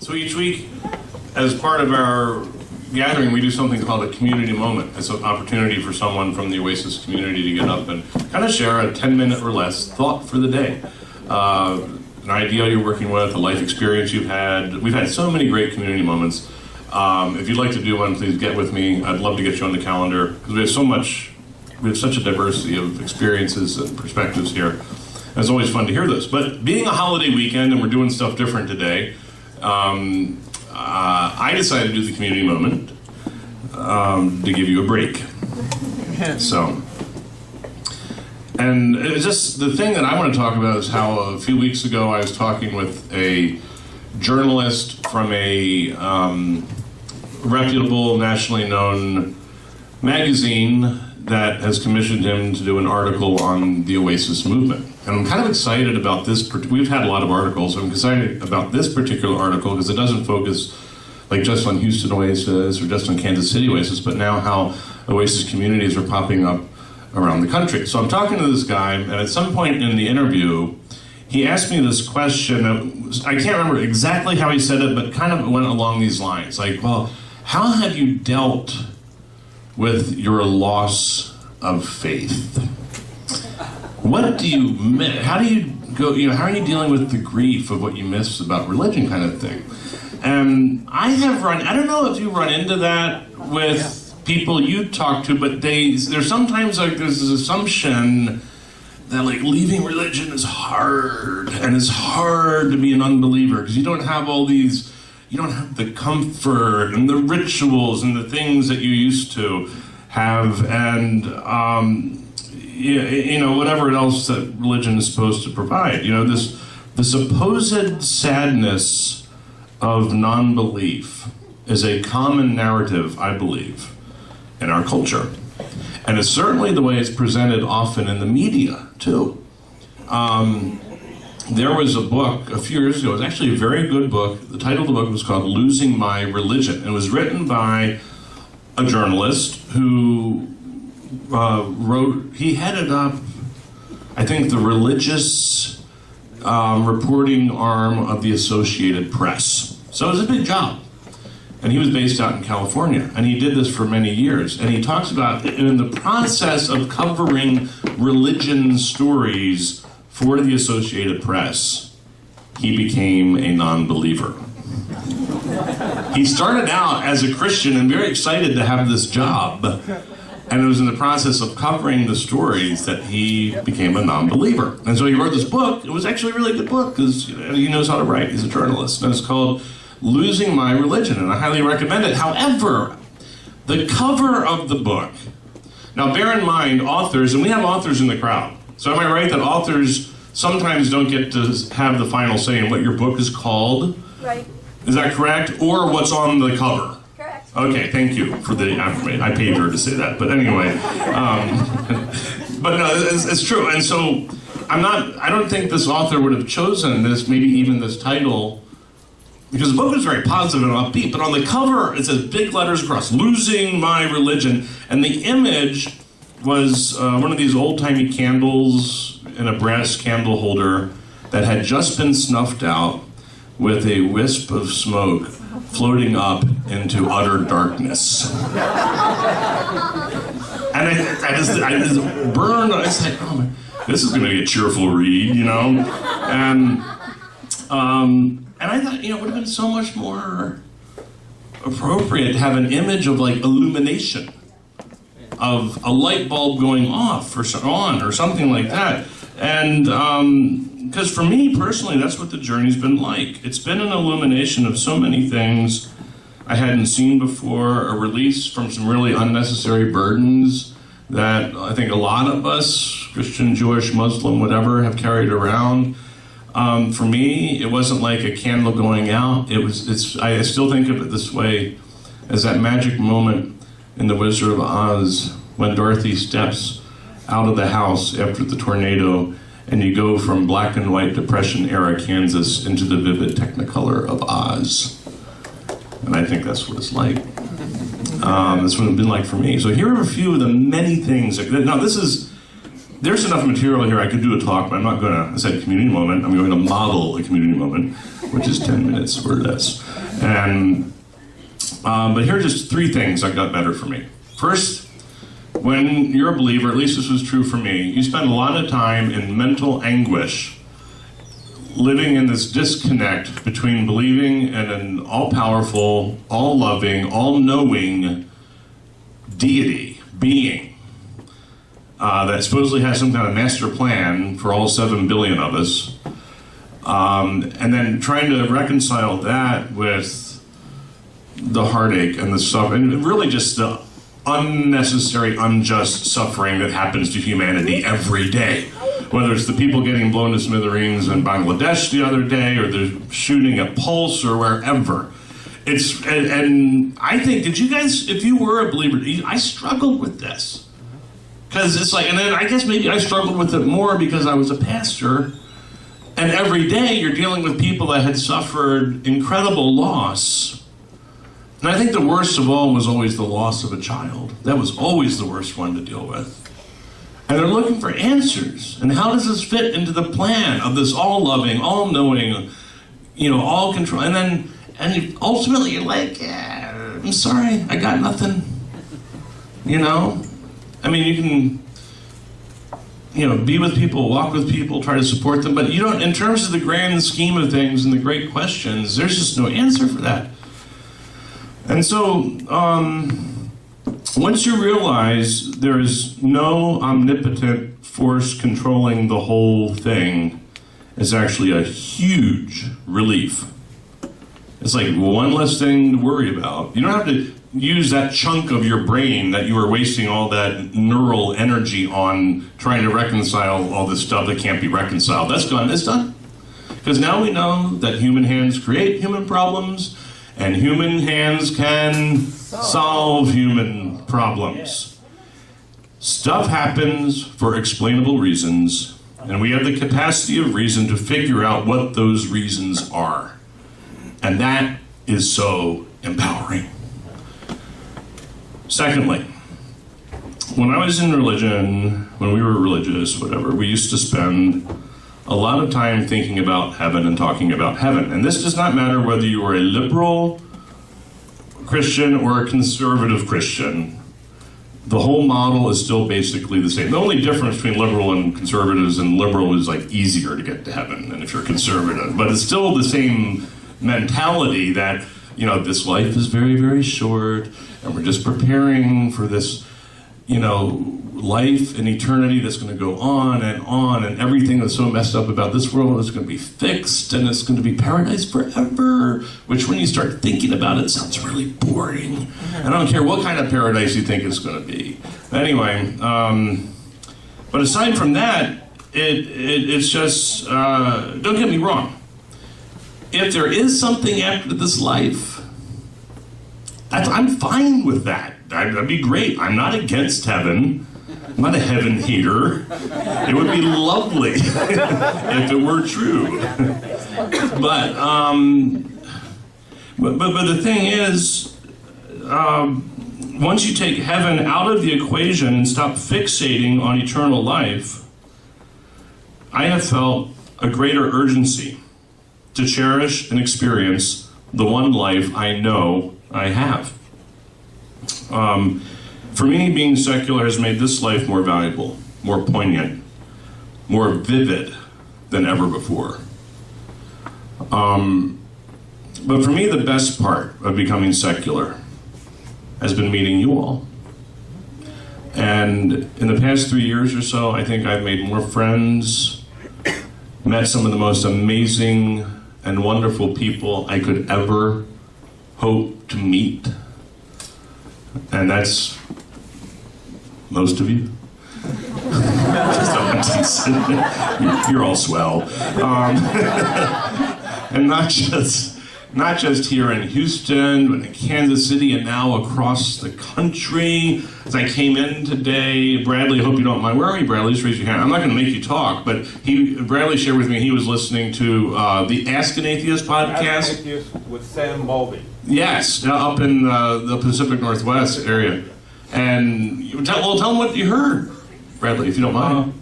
So each week, as part of our gathering, we do something called a community moment. It's an opportunity for someone from the Oasis community to get up and kind of share a 10-minute or less thought for the day. An idea you're working with, a life experience you've had. We've had so many great community moments. If you'd like to do one, please get with me. I'd love to get you on the calendar because we have such a diversity of experiences and perspectives here. It's always fun to hear this. But being a holiday weekend and we're doing stuff different today, I decided to do the community moment to give you a break. So, and it's just the thing that I want to talk about is how a few weeks ago I was talking with a journalist from a reputable, nationally known magazine that has commissioned him to do an article on the Oasis movement. And I'm kind of excited about this. We've had a lot of articles. I'm excited about this particular article because it doesn't focus like just on Houston Oasis or just on Kansas City Oasis, but now how Oasis communities are popping up around the country. So I'm talking to this guy, and at some point in the interview, he asked me this question. I can't remember exactly how he said it, but kind of went along these lines. Like, well, how have you dealt with your loss of faith? What do you miss? How do you go, how are you dealing with the grief of what you miss about religion kind of thing? And I don't know if you run into that with people you talk to, but there's sometimes like there's this assumption that like leaving religion is hard, and it's hard to be an unbeliever because you don't have the comfort and the rituals and the things that you used to have, and whatever else that religion is supposed to provide. The supposed sadness of non-belief is a common narrative, I believe, in our culture. And it's certainly the way it's presented often in the media, too. There was a book a few years ago, it was actually a very good book. The title of the book was called Losing My Religion. It was written by a journalist who he headed up, I think, the religious reporting arm of the Associated Press. So it was a big job. And he was based out in California, and he did this for many years. And he talks about, in the process of covering religion stories for the Associated Press, he became a non-believer. He started out as a Christian and very excited to have this job. And it was in the process of covering the stories that he became a non-believer. And so he wrote this book. It was actually a really good book because he knows how to write. He's a journalist. And it's called Losing My Religion, and I highly recommend it. However, the cover of the book, now bear in mind authors, and we have authors in the crowd. So am I right that authors sometimes don't get to have the final say in what your book is called? Right. Is that correct? Or what's on the cover? Correct. Okay, thank you for the affirmation. I paid her to say that, but anyway. But no, it's true. And so I don't think this author would have chosen this, maybe even this title, because the book is very positive and upbeat, but on the cover it says big letters across, Losing My Religion, and the image was one of these old-timey candles in a brass candle holder that had just been snuffed out with a wisp of smoke floating up into utter darkness. And I just burned, I was like, oh my, this is gonna be a cheerful read, And I thought, it would have been so much more appropriate to have an image of like illumination, of a light bulb going off or on or something like that. And because for me personally, that's what the journey's been like. It's been an illumination of so many things I hadn't seen before, a release from some really unnecessary burdens that I think a lot of us, Christian, Jewish, Muslim, whatever, have carried around. For me, it wasn't like a candle going out. I still think of it this way, as that magic moment in The Wizard of Oz when Dorothy steps out of the house after the tornado and you go from black and white Depression-era Kansas into the vivid Technicolor of Oz. And I think that's what it's like. That's what it's been like for me. So here are a few of the many things. Now there's enough material here I could do a talk, but I'm not going to, I said community moment, I'm going to model a community moment, which is 10 minutes or less. And but here are just 3 things that got better for me. First, when you're a believer, at least this was true for me, you spend a lot of time in mental anguish, living in this disconnect between believing in an all-powerful, all-loving, all-knowing deity, being, that supposedly has some kind of master plan for all 7 billion of us, and then trying to reconcile that with the heartache and the suffering, and really just the unnecessary, unjust suffering that happens to humanity every day. Whether it's the people getting blown to smithereens in Bangladesh the other day, or the shooting at Pulse, or wherever. And I think, did you guys, if you were a believer, I struggled with this. Because it's like, and then I guess maybe I struggled with it more because I was a pastor, and every day you're dealing with people that had suffered incredible loss. And I think the worst of all was always the loss of a child. That was always the worst one to deal with. And they're looking for answers. And how does this fit into the plan of this all-loving, all-knowing, all control? And ultimately you're like, I'm sorry, I got nothing. I mean, you can, be with people, walk with people, try to support them, but you don't, in terms of the grand scheme of things and the great questions, there's just no answer for that. And so, once you realize there is no omnipotent force controlling the whole thing, it's actually a huge relief. It's like one less thing to worry about. You don't have to use that chunk of your brain that you were wasting all that neural energy on trying to reconcile all this stuff that can't be reconciled. That's gone, it's done. Because now we know that human hands create human problems, and human hands can solve human problems. Stuff happens for explainable reasons, and we have the capacity of reason to figure out what those reasons are. And that is so empowering. Secondly, when I was in religion, when we were religious, whatever, we used to spend a lot of time thinking about heaven and talking about heaven. And this does not matter whether you are a liberal Christian or a conservative Christian. The whole model is still basically the same. The only difference between liberal and conservatives, and liberal is like easier to get to heaven than if you're conservative. But it's still the same mentality that, this life is very, very short, and we're just preparing for this, life and eternity that's going to go on, and everything that's so messed up about this world is going to be fixed, and it's going to be paradise forever, which when you start thinking about it sounds really boring. And I don't care what kind of paradise you think it's going to be. Anyway, but aside from that, it's just, don't get me wrong. If there is something after this life, I'm fine with that. That'd be great. I'm not against heaven. I'm not a heaven hater. It would be lovely if it were true. But the thing is, once you take heaven out of the equation and stop fixating on eternal life, I have felt a greater urgency to cherish and experience the one life I know I have. For me, being secular has made this life more valuable, more poignant, more vivid than ever before. But for me, the best part of becoming secular has been meeting you all. And in the past 3 years or so, I think I've made more friends, met some of the most amazing and wonderful people I could ever hope to meet. And that's most of you. You're all swell. And not just here in Houston, but in Kansas City, and now across the country. As I came in today, Bradley, I hope you don't mind. Where are you, Bradley? Just raise your hand. I'm not going to make you talk, but Bradley shared with me he was listening to the Ask an Atheist podcast. Ask an Atheist with Sam Mulvey. Yes, up in the Pacific Northwest area. And tell them what you heard, Bradley, if you don't mind.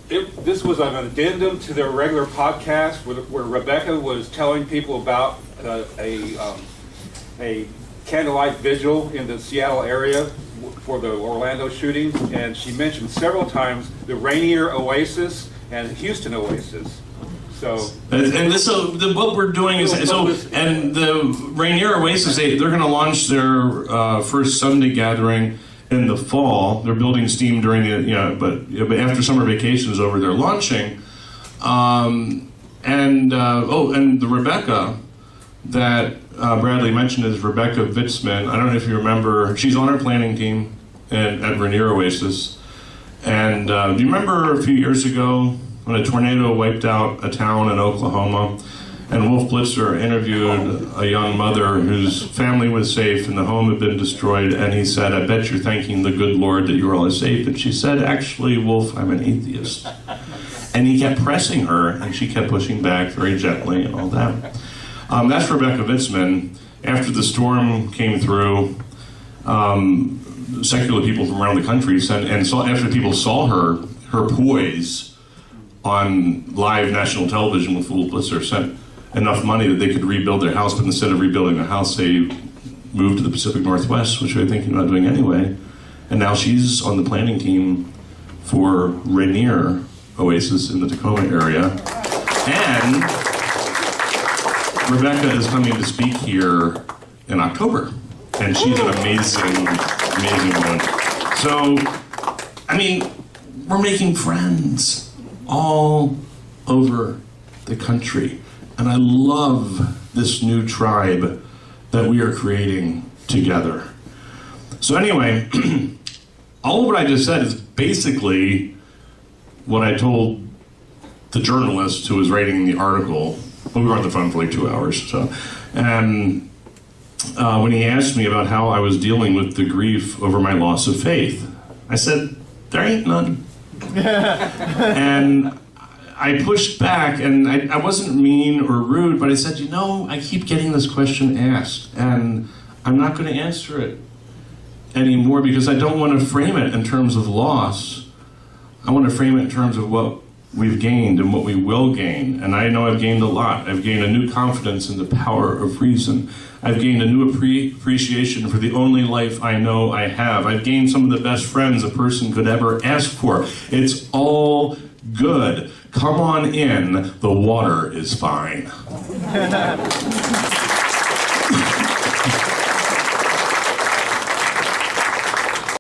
This was an addendum to their regular podcast where Rebecca was telling people about a a candlelight vigil in the Seattle area for the Orlando shootings, and she mentioned several times the Rainier Oasis and Houston Oasis. So, what we're doing is and the Rainier Oasis, they're going to launch their first Sunday gathering in the fall. They're building steam during but after summer vacation is over, they're launching. And the Rebecca that Bradley mentioned is Rebecca Vitzman. I don't know if you remember. She's on our planning team at Rainier Oasis. And do you remember a few years ago when a tornado wiped out a town in Oklahoma? And Wolf Blitzer interviewed a young mother whose family was safe and the home had been destroyed. And he said, "I bet you're thanking the good Lord that you were all safe." And she said, "Actually, Wolf, I'm an atheist." And he kept pressing her, and she kept pushing back very gently and all that. That's Rebecca Vitzman. After the storm came through, secular people from around the country after people saw her poise on live national television with Wolf Blitzer, sent enough money that they could rebuild their house, but instead of rebuilding the house, they moved to the Pacific Northwest, which they're thinking about doing anyway. And now she's on the planning team for Rainier Oasis in the Tacoma area. And Rebecca is coming to speak here in October. And she's an amazing, amazing woman. So, I mean, we're making friends all over the country. And I love this new tribe that we are creating together. So anyway, all of what I just said is basically what I told the journalist who was writing the article. Well, we were on the phone for like 2 hours. And when he asked me about how I was dealing with the grief over my loss of faith, I said, "There ain't none." And I pushed back, and I wasn't mean or rude, but I said, I keep getting this question asked, and I'm not going to answer it anymore because I don't want to frame it in terms of loss. I want to frame it in terms of what we've gained and what we will gain. And I know I've gained a lot. I've gained a new confidence in the power of reason. I've gained a new appreciation for the only life I know I have. I've gained some of the best friends a person could ever ask for. It's all good. Come on in. The water is fine.